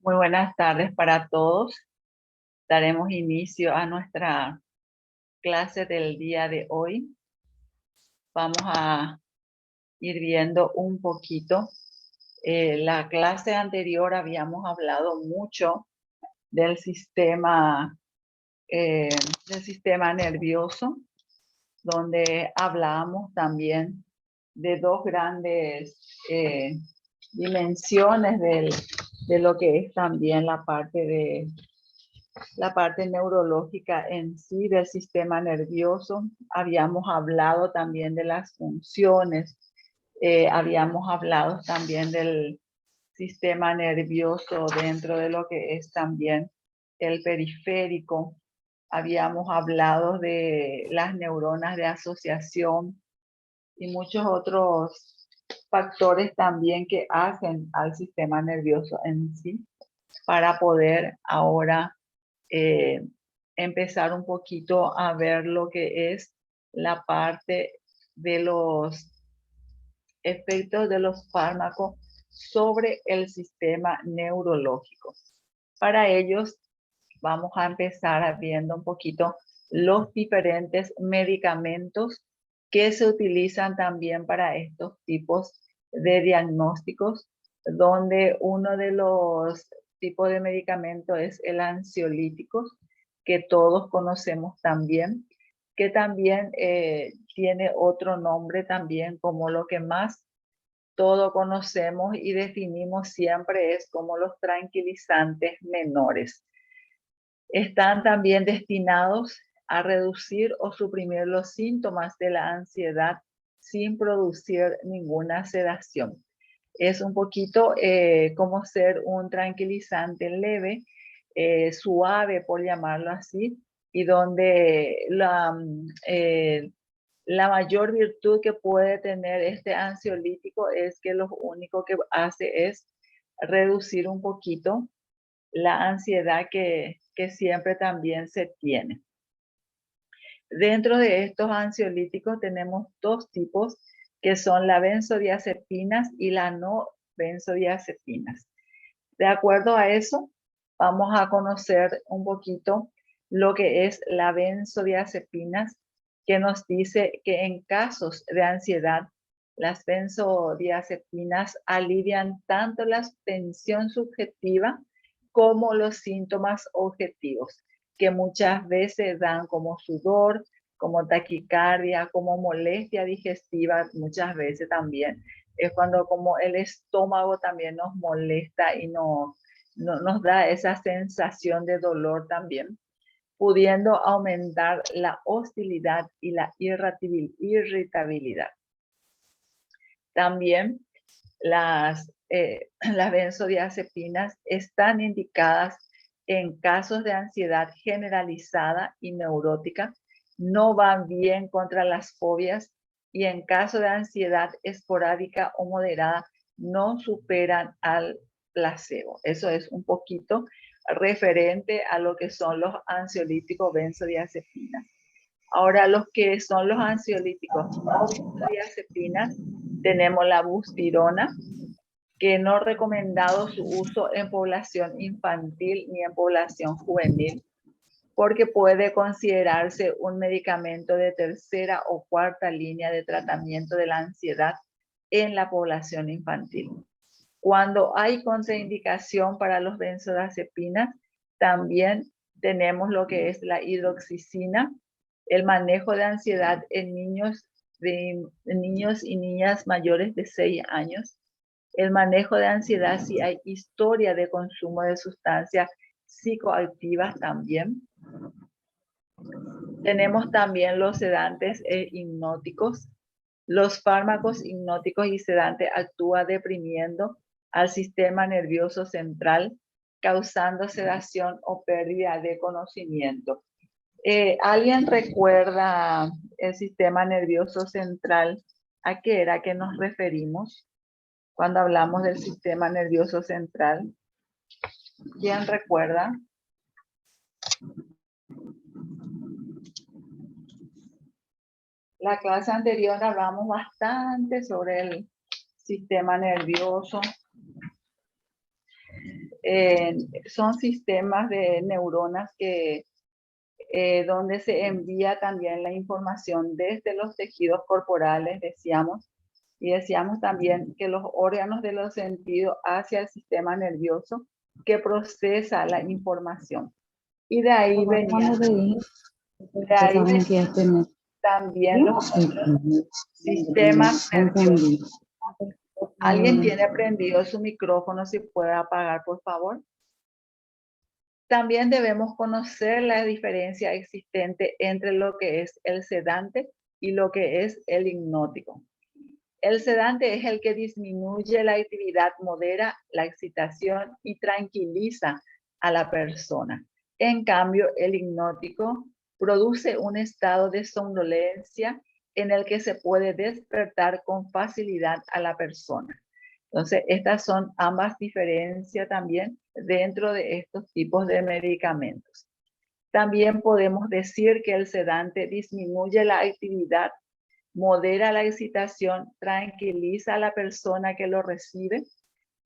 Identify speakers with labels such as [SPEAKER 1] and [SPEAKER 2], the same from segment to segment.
[SPEAKER 1] Muy buenas tardes para todos. Daremos inicio a nuestra clase del día de hoy. Vamos a ir viendo un poquito. La clase anterior habíamos hablado mucho del sistema nervioso, donde hablábamos también de dos grandes dimensiones de lo que es también la parte neurológica en sí del sistema nervioso. Habíamos hablado también de las funciones, habíamos hablado también del sistema nervioso dentro de lo que es también el periférico. Habíamos hablado de las neuronas de asociación y muchos otros factores también que hacen al sistema nervioso en sí para poder ahora empezar un poquito a ver lo que es la parte de los efectos de los fármacos sobre el sistema neurológico. Para ellos vamos a empezar viendo un poquito los diferentes medicamentos que se utilizan también para estos tipos de diagnósticos, donde uno de los tipos de medicamentos es el ansiolítico, que todos conocemos también, que también tiene otro nombre también, como lo que más todo conocemos y definimos siempre es como los tranquilizantes menores. Están también destinados a reducir o suprimir los síntomas de la ansiedad sin producir ninguna sedación. Es un poquito como ser un tranquilizante leve, suave por llamarlo así, y donde la mayor virtud que puede tener este ansiolítico es que lo único que hace es reducir un poquito la ansiedad que siempre también se tiene. Dentro de estos ansiolíticos tenemos dos tipos, que son las benzodiazepinas y las no benzodiazepinas. De acuerdo a eso, vamos a conocer un poquito lo que es la benzodiazepinas, que nos dice que en casos de ansiedad, las benzodiazepinas alivian tanto la tensión subjetiva como los síntomas objetivos, que muchas veces dan como sudor, como taquicardia, como molestia digestiva, muchas veces también. Es cuando como el estómago también nos molesta y nos da esa sensación de dolor también, pudiendo aumentar la hostilidad y la irritabilidad. También las benzodiazepinas están indicadas en casos de ansiedad generalizada y neurótica, no van bien contra las fobias y en caso de ansiedad esporádica o moderada no superan al placebo. Eso es un poquito referente a lo que son los ansiolíticos benzodiazepinas. Ahora, los que son los ansiolíticos no benzodiazepinas, tenemos la bustirona, que no recomendado su uso en población infantil ni en población juvenil, porque puede considerarse un medicamento de tercera o cuarta línea de tratamiento de la ansiedad en la población infantil. Cuando hay contraindicación para los benzodiazepinas, también tenemos lo que es la hidroxicina, el manejo de ansiedad en niños y niñas mayores de 6 años, el manejo de ansiedad si hay historia de consumo de sustancias psicoactivas también. Tenemos también los sedantes e hipnóticos. Los fármacos hipnóticos y sedantes actúan deprimiendo al sistema nervioso central, causando sedación o pérdida de conocimiento. ¿Alguien recuerda el sistema nervioso central? ¿A qué era que nos referimos cuando hablamos del sistema nervioso central? ¿Quién recuerda? La clase anterior hablamos bastante sobre el sistema nervioso. son sistemas de neuronas que, donde se envía también la información desde los tejidos corporales, decíamos, y decíamos también que los órganos de los sentidos hacia el sistema nervioso que procesa la información. Y de ahí venían también los otros sistemas nerviosos. ¿Alguien tiene prendido su micrófono? Si puede apagar, por favor. También debemos conocer la diferencia existente entre lo que es el sedante y lo que es el hipnótico. El sedante es el que disminuye la actividad, modera la excitación y tranquiliza a la persona. En cambio, el hipnótico produce un estado de somnolencia en el que se puede despertar con facilidad a la persona. Entonces, estas son ambas diferencias también dentro de estos tipos de medicamentos. También podemos decir que el sedante disminuye la actividad, modera la excitación, tranquiliza a la persona que lo recibe.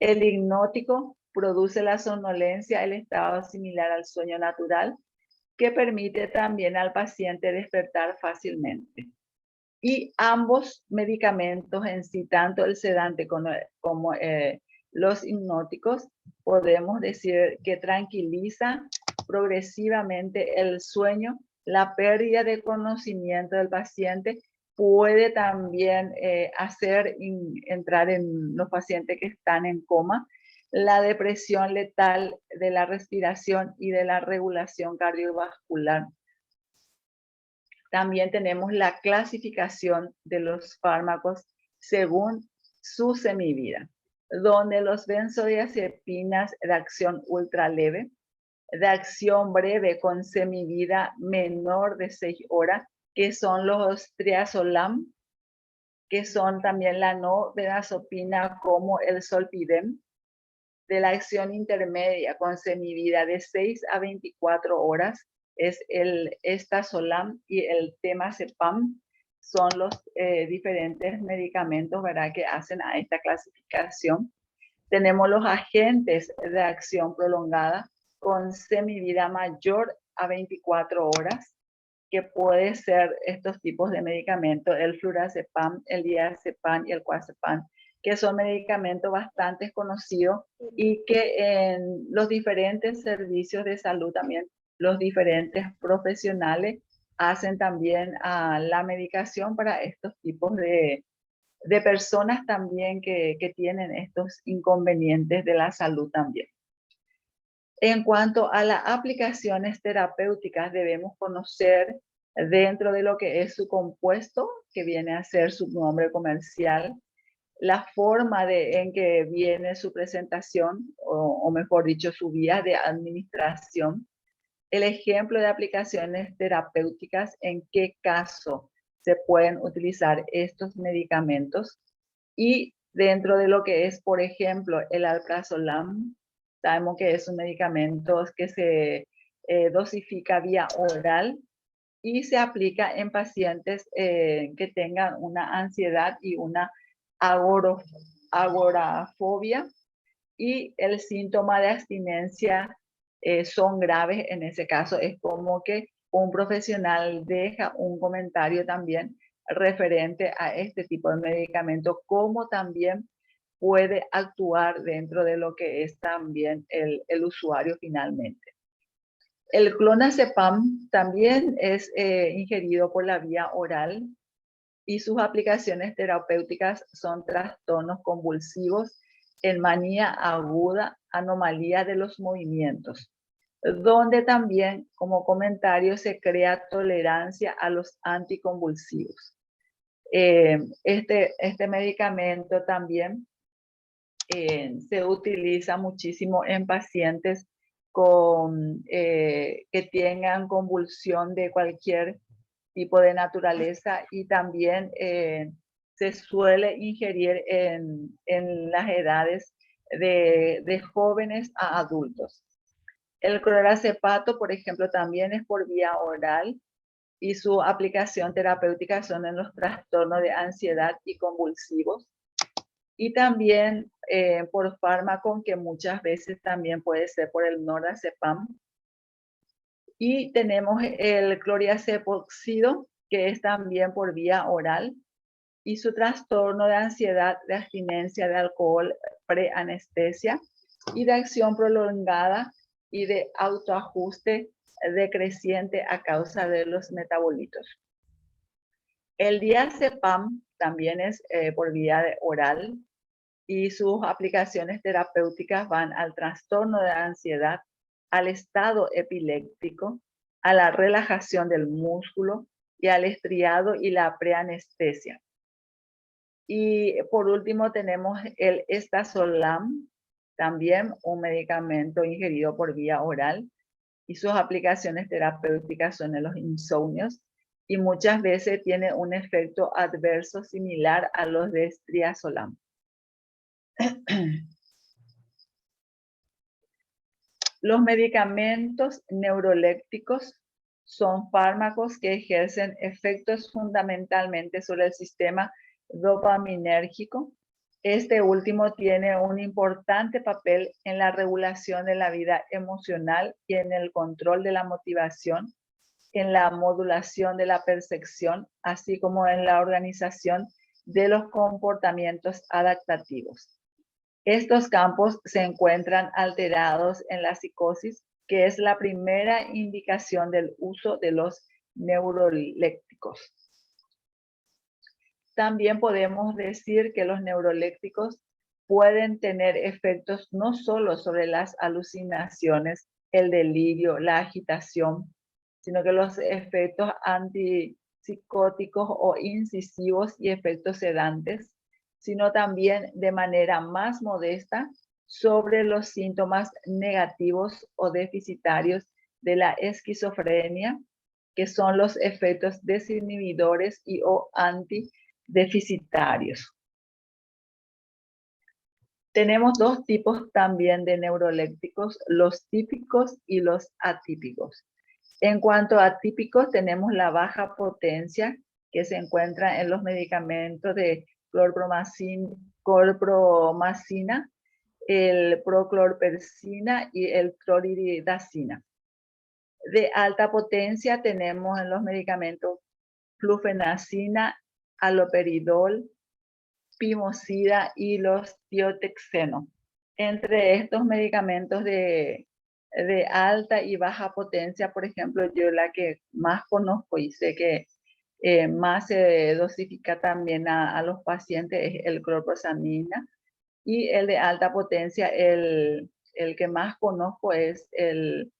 [SPEAKER 1] El hipnótico produce la somnolencia, el estado similar al sueño natural, que permite también al paciente despertar fácilmente. Y ambos medicamentos en sí, tanto el sedante como los hipnóticos, podemos decir que tranquiliza progresivamente el sueño, la pérdida de conocimiento del paciente. Puede también hacer entrar en los pacientes que están en coma la depresión letal de la respiración y de la regulación cardiovascular. También tenemos la clasificación de los fármacos según su semivida, donde los benzodiazepinas de acción ultraleve, de acción breve con semivida menor de 6 horas, que son los triazolam, que son también la no-benzodiazepina como el zolpidem, de la acción intermedia con semivida de 6 a 24 horas, es el estazolam y el temazepam. Son los diferentes medicamentos, ¿verdad?, que hacen a esta clasificación. Tenemos los agentes de acción prolongada con semivida mayor a 24 horas, que puede ser estos tipos de medicamentos, el flurazepam, el diazepam y el clozapam, que son medicamentos bastante conocidos y que en los diferentes servicios de salud también, los diferentes profesionales hacen también la medicación para estos tipos de personas también que tienen estos inconvenientes de la salud también. En cuanto a las aplicaciones terapéuticas, debemos conocer dentro de lo que es su compuesto, que viene a ser su nombre comercial, la forma en que viene su presentación, o mejor dicho, su vía de administración, el ejemplo de aplicaciones terapéuticas, en qué caso se pueden utilizar estos medicamentos, y dentro de lo que es, por ejemplo, el alprazolam, sabemos que es un medicamento que se dosifica vía oral y se aplica en pacientes que tengan una ansiedad y una agorafobia, y el síntoma de abstinencia son graves. En ese caso es como que un profesional deja un comentario también referente a este tipo de medicamento, como también puede actuar dentro de lo que es también el usuario finalmente. El clonazepam también es ingerido por la vía oral y sus aplicaciones terapéuticas son trastornos convulsivos en manía aguda, anomalía de los movimientos, donde también, como comentario, se crea tolerancia a los anticonvulsivos. Este medicamento también se utiliza muchísimo en pacientes que tengan convulsión de cualquier tipo de naturaleza, y también se suele ingerir en las edades de jóvenes a adultos. El clorazepam, por ejemplo, también es por vía oral y su aplicación terapéutica son en los trastornos de ansiedad y convulsivos. y también por fármaco, que muchas veces también puede ser por el Nordazepam. Y tenemos el cloriazepóxido, que es también por vía oral, y su trastorno de ansiedad, de abstinencia de alcohol, preanestesia y de acción prolongada y de autoajuste decreciente a causa de los metabolitos. El diazepam también es por vía oral y sus aplicaciones terapéuticas van al trastorno de ansiedad, al estado epiléptico, a la relajación del músculo y al estriado y la preanestesia. Y por último tenemos el Estazolam, también un medicamento ingerido por vía oral, y sus aplicaciones terapéuticas son en los insomnios y muchas veces tiene un efecto adverso similar a los de Striazolam. Los medicamentos neurolépticos son fármacos que ejercen efectos fundamentalmente sobre el sistema dopaminérgico. Este último tiene un importante papel en la regulación de la vida emocional y en el control de la motivación, en la modulación de la percepción, así como en la organización de los comportamientos adaptativos. Estos campos se encuentran alterados en la psicosis, que es la primera indicación del uso de los neurolépticos. También podemos decir que los neurolépticos pueden tener efectos no solo sobre las alucinaciones, el delirio, la agitación, sino que los efectos antipsicóticos o incisivos y efectos sedantes, sino también de manera más modesta sobre los síntomas negativos o deficitarios de la esquizofrenia, que son los efectos desinhibidores y o antideficitarios. Tenemos dos tipos también de neurolépticos, los típicos y los atípicos. En cuanto a típicos, tenemos la baja potencia, que se encuentra en los medicamentos de clorpromacina, el prochlorpersina y el cloridazina. De alta potencia tenemos en los medicamentos flufenacina, haloperidol, pimosida y los tiotexeno. Entre estos medicamentos de alta y baja potencia, por ejemplo, yo la que más conozco y sé que más se dosifica también a los pacientes es el clorpromacina, y el de alta potencia, el que más conozco es el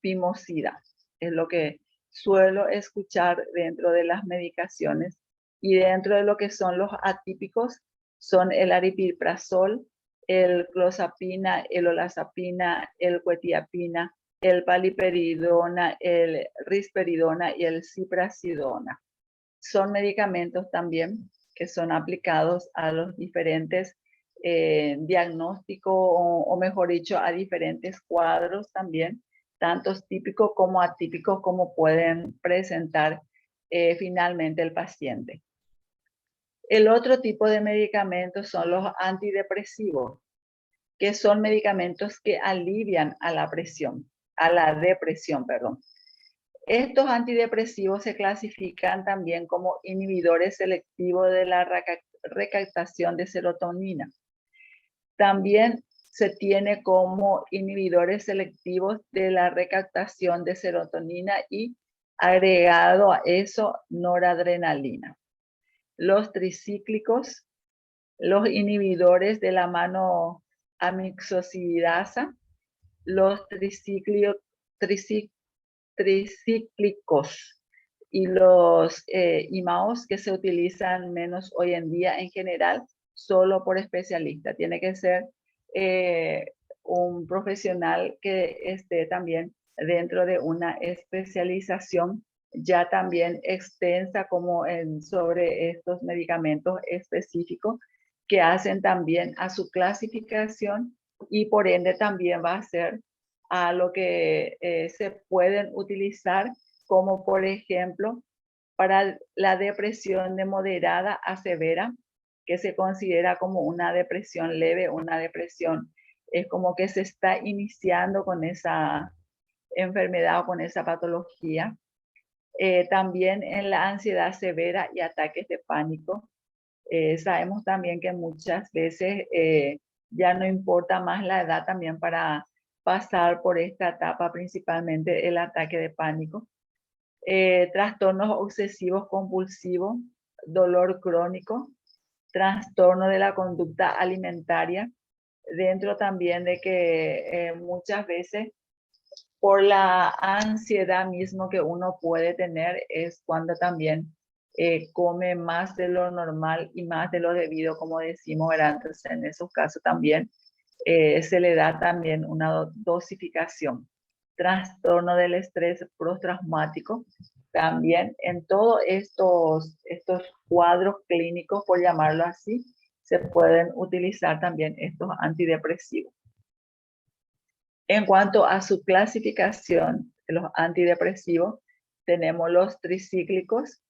[SPEAKER 1] pimosida. Es lo que suelo escuchar dentro de las medicaciones. Y dentro de lo que son los atípicos, son el aripiprazol, el clozapina, el olazapina, el quetiapina, el paliperidona, el risperidona y el ciprasidona. Son medicamentos también que son aplicados a los diferentes diagnósticos o mejor dicho, a diferentes cuadros también, tanto típicos como atípicos, como pueden presentar finalmente el paciente. El otro tipo de medicamentos son los antidepresivos, que son medicamentos que alivian a la depresión, perdón. Estos antidepresivos se clasifican también como inhibidores selectivos de la recaptación de serotonina. También se tiene como inhibidores selectivos de la recaptación de serotonina y agregado a eso noradrenalina. Los tricíclicos, los inhibidores de la mano amixosidasa, los tricíclicos y los IMAOs, que se utilizan menos hoy en día en general, solo por especialista. Tiene que ser un profesional que esté también dentro de una especialización ya también extensa como sobre estos medicamentos específicos, que hacen también a su clasificación y por ende también va a ser a lo que se pueden utilizar, como por ejemplo para la depresión de moderada a severa, que se considera como una depresión leve, una depresión. Es como que se está iniciando con esa enfermedad o con esa patología. También en la ansiedad severa y ataques de pánico. Sabemos también que muchas veces ya no importa más la edad también para pasar por esta etapa, principalmente el ataque de pánico. Trastornos obsesivos compulsivos, dolor crónico, trastorno de la conducta alimentaria, dentro también de que muchas veces por la ansiedad mismo que uno puede tener es cuando también come más de lo normal y más de lo debido, como decimos, ¿verdad? Entonces en esos casos también se le da también una dosificación. Trastorno del estrés postraumático, también en todos estos cuadros clínicos, por llamarlo así, se pueden utilizar también estos antidepresivos. En cuanto a su clasificación de los antidepresivos, tenemos los tricíclicos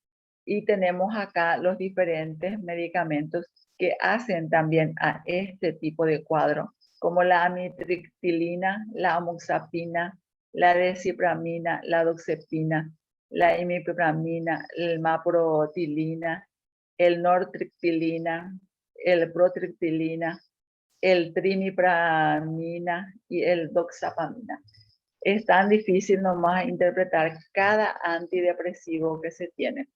[SPEAKER 1] y tenemos acá los diferentes medicamentos que hacen también a este tipo de cuadro, como la amitriptilina, la amoxapina, la desipramina, la doxepina, la imipramina, el maprotilina, el nortriptilina, el protriptilina, el trimipramina y el doxapamina. Es tan difícil nomás interpretar cada antidepresivo que se tiene.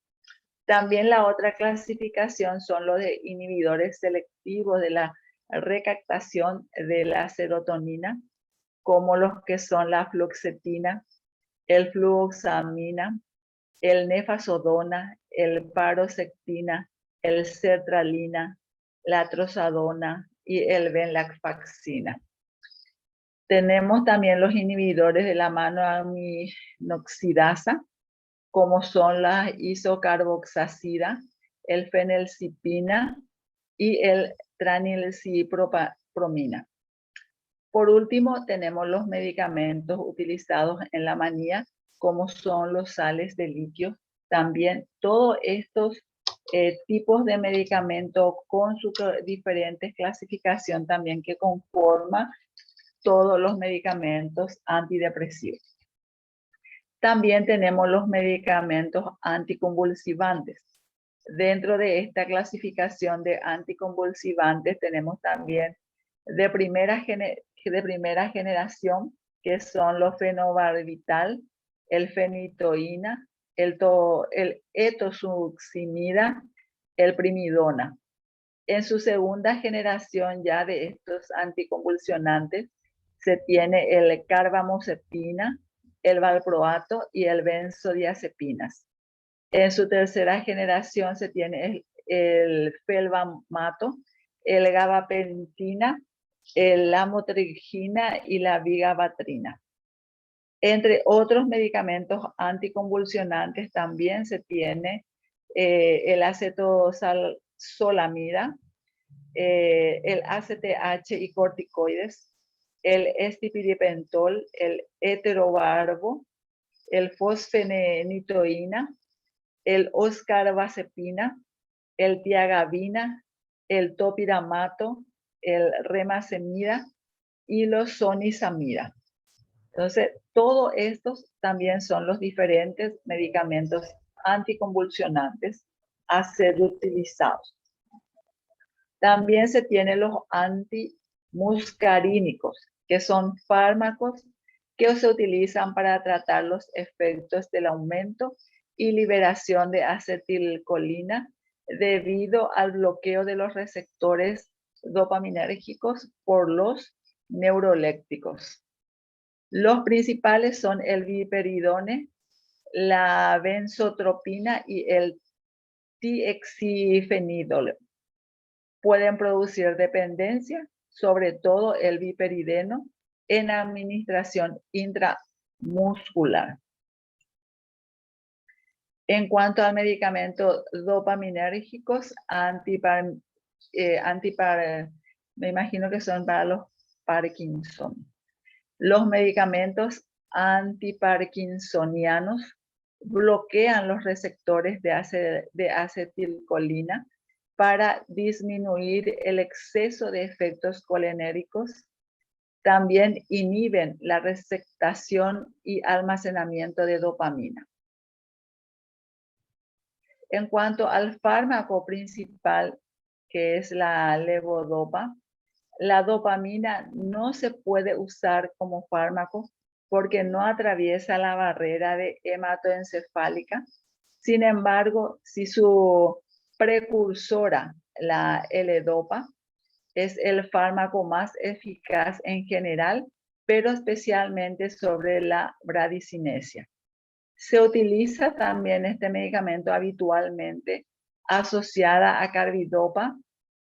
[SPEAKER 1] También la otra clasificación son los de inhibidores selectivos de la recaptación de la serotonina, como los que son la fluoxetina, el fluoxamina, el nefazodona, el paroxetina, el sertralina, la trazodona y el venlafaxina. Tenemos también los inhibidores de la monoaminoxidasa, como son la isocarboxacida, el fenelcipina y el tranilcipromina. Por último, tenemos los medicamentos utilizados en la manía, como son los sales de litio. También todos estos tipos de medicamentos con su diferente clasificación también que conforma todos los medicamentos antidepresivos. También tenemos los medicamentos anticonvulsivantes. Dentro de esta clasificación de anticonvulsivantes tenemos también de primera generación, que son los fenobarbital, el fenitoína, el etosuximida, el primidona. En su segunda generación ya de estos anticonvulsionantes se tiene el carbamazepina, el valproato y el benzodiazepinas. En su tercera generación se tiene el felbamato, el gabapentina, el lamotrigina y la vigabatrina. Entre otros medicamentos anticonvulsionantes también se tiene el acetosalamida, el ACTH y corticoides, el estipiripentol, el eterobarbo, el fosfenitoína, el oscarbazepina, el tiagabina, el topiramato, el remacemida y los sonisamida. Entonces, todos estos también son los diferentes medicamentos anticonvulsionantes a ser utilizados. También se tienen los antimuscarínicos, que son fármacos que se utilizan para tratar los efectos del aumento y liberación de acetilcolina debido al bloqueo de los receptores dopaminérgicos por los neurolépticos. Los principales son el viperidone, la benzotropina y el tiexifenidol. Pueden producir dependencia, sobre todo el viperideno, en administración intramuscular. En cuanto al medicamento dopaminérgicos, me imagino que son para los Parkinson. Los medicamentos antiparkinsonianos bloquean los receptores de acetilcolina para disminuir el exceso de efectos colinérgicos. También inhiben la receptación y almacenamiento de dopamina. En cuanto al fármaco principal, que es la levodopa, la dopamina no se puede usar como fármaco porque no atraviesa la barrera de hematoencefálica. Sin embargo, si su precursora, la L-dopa, es el fármaco más eficaz en general, pero especialmente sobre la bradicinesia. Se utiliza también este medicamento habitualmente asociada a carbidopa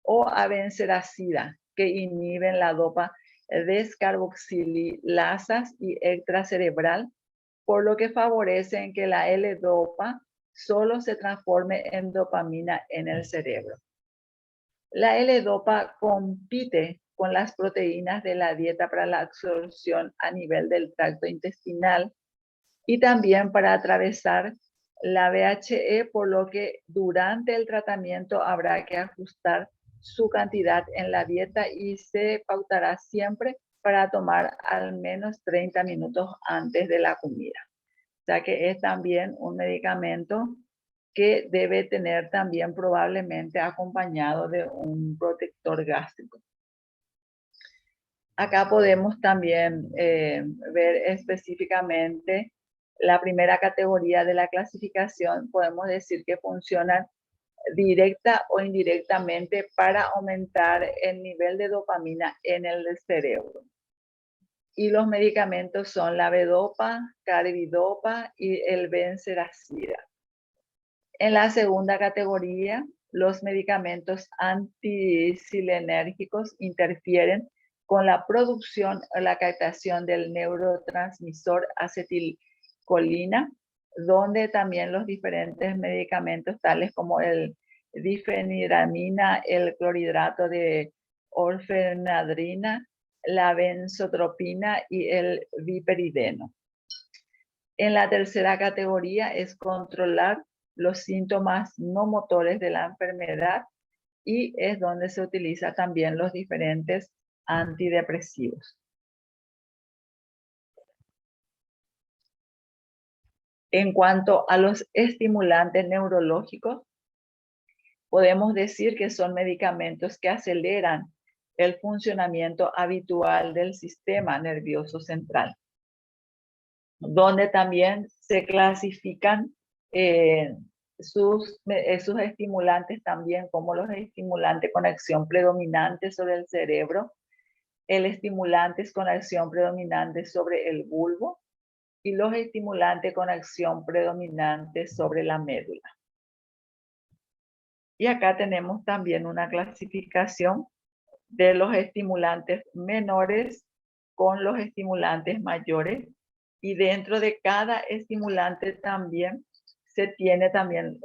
[SPEAKER 1] o a benseracida, que inhiben la dopa descarboxilasas y extracerebral, por lo que favorecen que la L-dopa solo se transforme en dopamina en el cerebro. La L-dopa compite con las proteínas de la dieta para la absorción a nivel del tracto intestinal y también para atravesar la VHE, por lo que durante el tratamiento habrá que ajustar su cantidad en la dieta y se pautará siempre para tomar al menos 30 minutos antes de la comida. O sea que es también un medicamento que debe tener también probablemente acompañado de un protector gástrico. Acá podemos también ver específicamente la primera categoría de la clasificación. Podemos decir que funcionan directa o indirectamente para aumentar el nivel de dopamina en el cerebro. Y los medicamentos son la V-dopa, carbidopa y el benseracida. En la segunda categoría, los medicamentos anticolinérgicos interfieren con la producción o la captación del neurotransmisor acetilcolina, donde también los diferentes medicamentos tales como el difenhidramina, el clorhidrato de orfenadrina, la benzotropina y el viperideno. En la tercera categoría es controlar los síntomas no motores de la enfermedad y es donde se utiliza también los diferentes antidepresivos. En cuanto a los estimulantes neurológicos, podemos decir que son medicamentos que aceleran el funcionamiento habitual del sistema nervioso central, donde también se clasifican sus estimulantes también como los estimulantes con acción predominante sobre el cerebro, el estimulantes con acción predominante sobre el bulbo y los estimulantes con acción predominante sobre la médula. Y acá tenemos también una clasificación de los estimulantes menores con los estimulantes mayores, y dentro de cada estimulante también se tiene también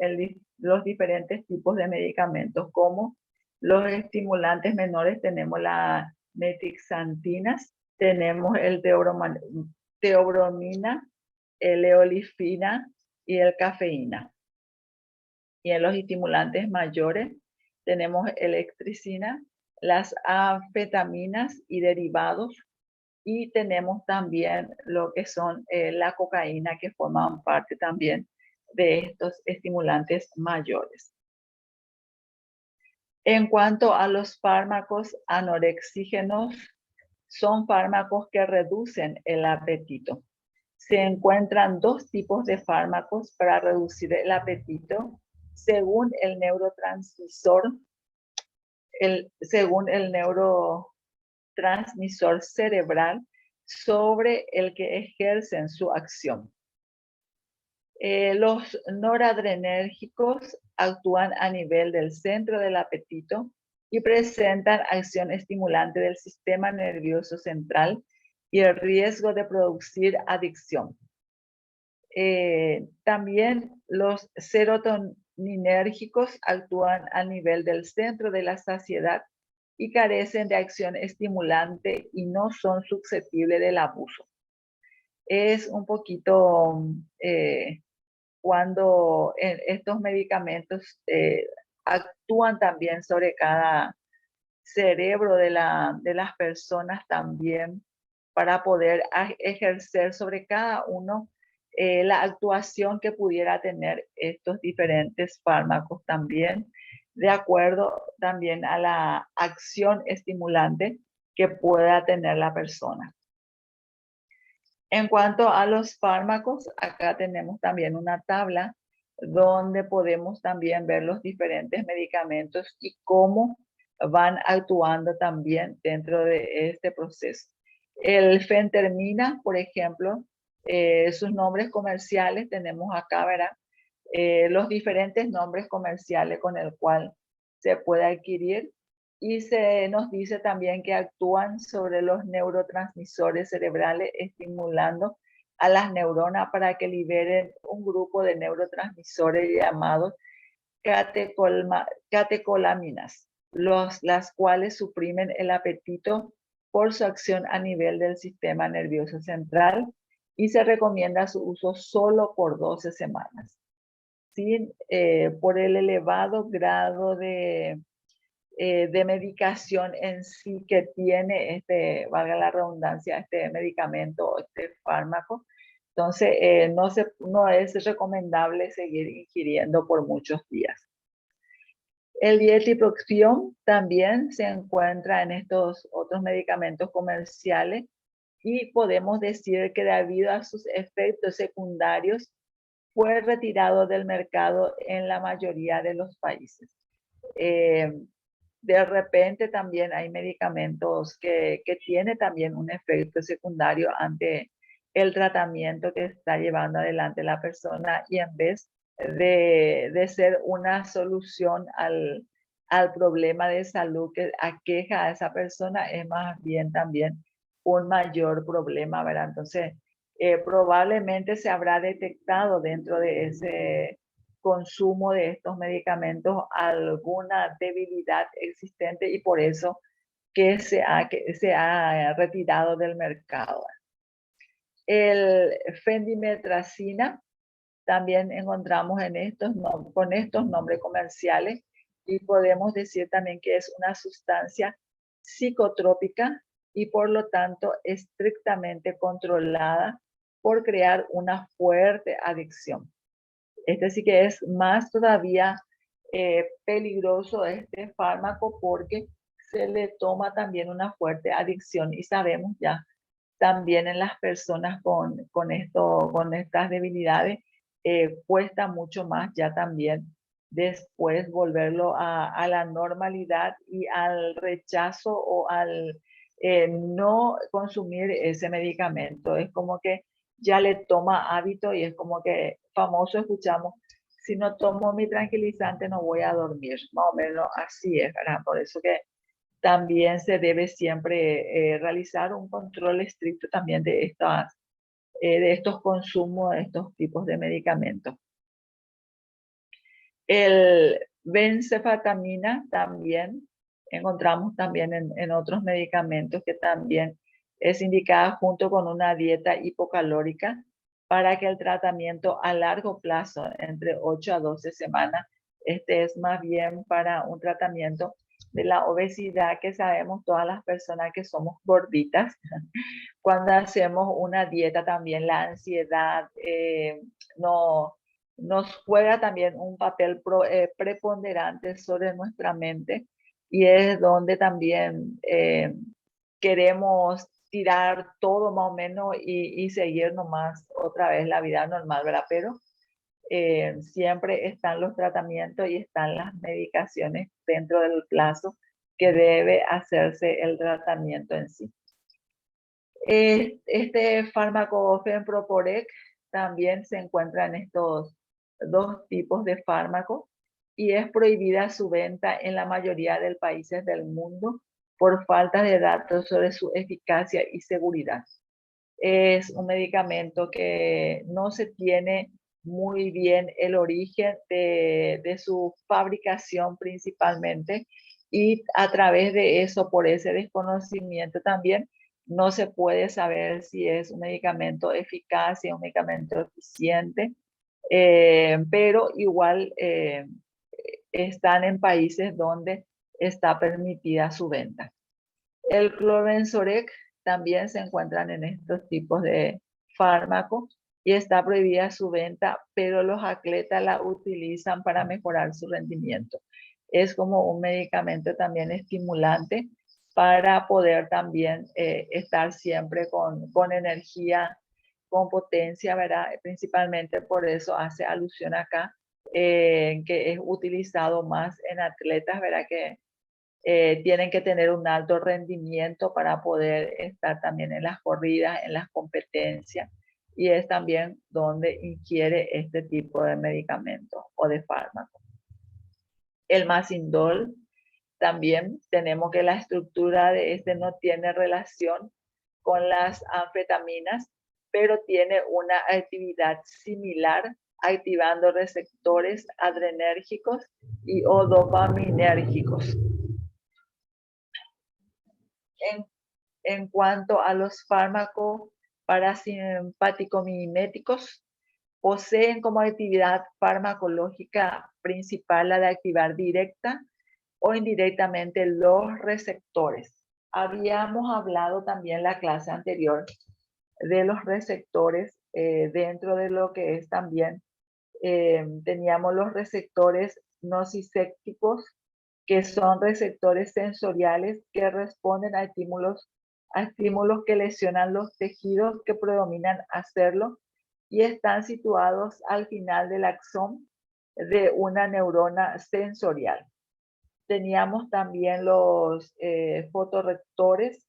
[SPEAKER 1] los diferentes tipos de medicamentos, como los estimulantes menores tenemos las metixantinas, tenemos el teobromina, el eolifina y el cafeína. Y en los estimulantes mayores tenemos electricina, las anfetaminas y derivados, y tenemos también lo que son la cocaína, que forman parte también de estos estimulantes mayores. En cuanto a los fármacos anorexígenos, son fármacos que reducen el apetito. Se encuentran dos tipos de fármacos para reducir el apetito según el neurotransmisor, neurotransmisor cerebral sobre el que ejercen su acción. Los noradrenérgicos actúan a nivel del centro del apetito y presentan acción estimulante del sistema nervioso central y el riesgo de producir adicción. También los serotoninérgicos actúan a nivel del centro de la saciedad y carecen de acción estimulante y no son susceptibles del abuso. Es un poquito cuando estos medicamentos actúan también sobre cada cerebro de las personas también para poder ejercer sobre cada uno la actuación que pudiera tener estos diferentes fármacos también, de acuerdo también a la acción estimulante que pueda tener la persona. En cuanto a los fármacos, acá tenemos también una tabla donde podemos también ver los diferentes medicamentos y cómo van actuando también dentro de este proceso. El fentermina, por ejemplo, sus nombres comerciales tenemos acá, ¿verdad? Los diferentes nombres comerciales con el cual se puede adquirir y se nos dice también que actúan sobre los neurotransmisores cerebrales, estimulando a las neuronas para que liberen un grupo de neurotransmisores llamados catecolaminas, las cuales suprimen el apetito por su acción a nivel del sistema nervioso central y se recomienda su uso solo por 12 semanas. ¿Sí? Por el elevado grado de medicación en sí que tiene valga la redundancia, este medicamento, este fármaco. Entonces, no es recomendable seguir ingiriendo por muchos días. El dietiproxión también se encuentra en estos otros medicamentos comerciales y podemos decir que debido a sus efectos secundarios fue retirado del mercado en la mayoría de los países. De repente también hay medicamentos que tienen también un efecto secundario ante el tratamiento que está llevando adelante la persona y en vez de ser una solución al problema de salud que aqueja a esa persona, es más bien también un mayor problema, ¿verdad? Entonces, probablemente se habrá detectado dentro de ese consumo de estos medicamentos alguna debilidad existente y por eso que se ha retirado del mercado. El fendimetracina también encontramos con estos nombres comerciales y podemos decir también que es una sustancia psicotrópica y por lo tanto estrictamente controlada por crear una fuerte adicción. Este sí que es más todavía peligroso este fármaco porque se le toma también una fuerte adicción y sabemos ya también en las personas con estas debilidades cuesta mucho más ya también después volverlo a la normalidad y al rechazo o al no consumir ese medicamento. Es como que ya le toma hábito y es como que famoso escuchamos, si no tomo mi tranquilizante no voy a dormir. Más o menos así es, ¿verdad? Por eso que también se debe siempre realizar un control estricto también de estos consumos, de estos tipos de medicamentos. El benzefetamina también encontramos también en otros medicamentos que también es indicada junto con una dieta hipocalórica para que el tratamiento a largo plazo, entre 8 a 12 semanas, este es más bien para un tratamiento de la obesidad que sabemos todas las personas que somos gorditas. Cuando hacemos una dieta también la ansiedad no, nos juega también un papel preponderante sobre nuestra mente y es donde también queremos tirar todo más o menos y seguir nomás otra vez la vida normal, ¿verdad? Pero siempre están los tratamientos y están las medicaciones dentro del plazo que debe hacerse el tratamiento en sí. Este fármaco Fenproporec también se encuentra en estos dos tipos de fármacos y es prohibida su venta en la mayoría de países del mundo por falta de datos sobre su eficacia y seguridad. Es un medicamento que no se tiene muy bien el origen de su fabricación principalmente y a través de eso, por ese desconocimiento también, no se puede saber si es un medicamento eficaz, si es un medicamento eficiente, pero igual están en países donde está permitida su venta. El clobensorec también se encuentran en estos tipos de fármacos y está prohibida su venta, pero los atletas la utilizan para mejorar su rendimiento. Es como un medicamento también estimulante para poder también estar siempre con energía, con potencia, ¿verdad? Principalmente por eso hace alusión acá, que es utilizado más en atletas, ¿verdad? Que tienen que tener un alto rendimiento para poder estar también en las corridas, en las competencias, y es también donde ingiere este tipo de medicamentos o de fármacos. El Masindol, también tenemos que la estructura de este no tiene relación con las anfetaminas, pero tiene una actividad similar, activando receptores adrenérgicos y o dopaminérgicos. En cuanto a los fármacos parasimpático-miméticos, poseen como actividad farmacológica principal la de activar directa o indirectamente los receptores. Habíamos hablado también en la clase anterior de los receptores dentro de lo que es también, teníamos los receptores nociceptivos, que son receptores sensoriales que responden a estímulos que lesionan los tejidos que predominan hacerlo y están situados al final del axón de una neurona sensorial. Teníamos también los fotorreceptores,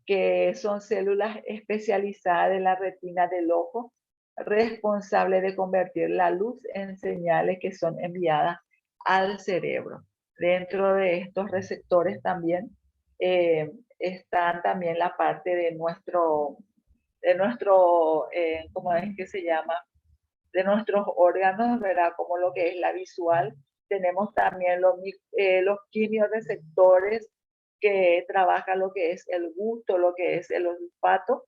[SPEAKER 1] que son células especializadas de la retina del ojo, responsable de convertir la luz en señales que son enviadas al cerebro. Dentro de estos receptores también están también la parte de nuestro ¿cómo es que se llama? De nuestros órganos, ¿verdad? Como lo que es la visual. Tenemos también los quimiorreceptores, que trabajan lo que es el gusto, lo que es el olfato,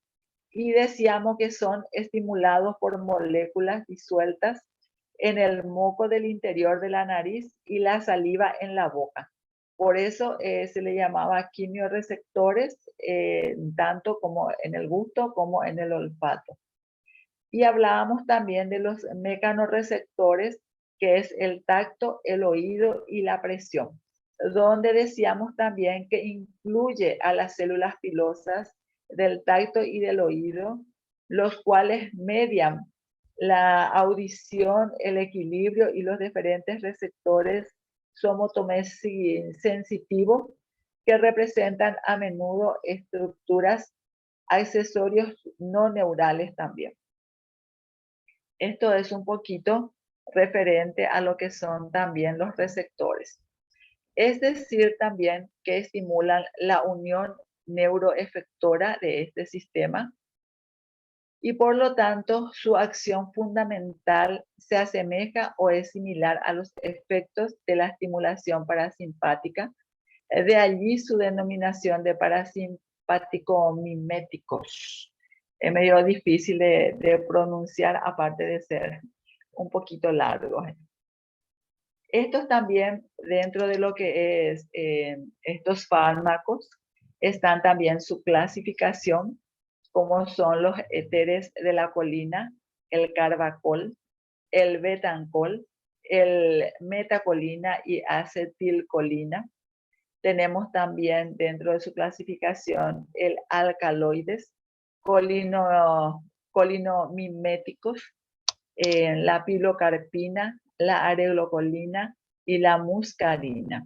[SPEAKER 1] y decíamos que son estimulados por moléculas disueltas en el moco del interior de la nariz y la saliva en la boca. Por eso se le llamaba quimiorreceptores, tanto como en el gusto como en el olfato. Y hablábamos también de los mecanorreceptores, que es el tacto, el oído y la presión, donde decíamos también que incluye a las células pilosas del tacto y del oído, los cuales median la audición, el equilibrio y los diferentes receptores somatosensitivos, que representan a menudo estructuras accesorios no neurales también. Esto es un poquito referente a lo que son también los receptores. Es decir, también que estimulan la unión neuroefectora de este sistema y por lo tanto su acción fundamental se asemeja o es similar a los efectos de la estimulación parasimpática. De allí su denominación de parasimpático-miméticos. Es medio difícil de pronunciar, aparte de ser un poquito largo. Estos también, dentro de lo que es estos fármacos, están también su clasificación, como son los éteres de la colina, el carbacol, el betancol, el metacolina y acetilcolina. Tenemos también dentro de su clasificación el alcaloides, colinomiméticos, la pilocarpina, la areocolina y la muscarina.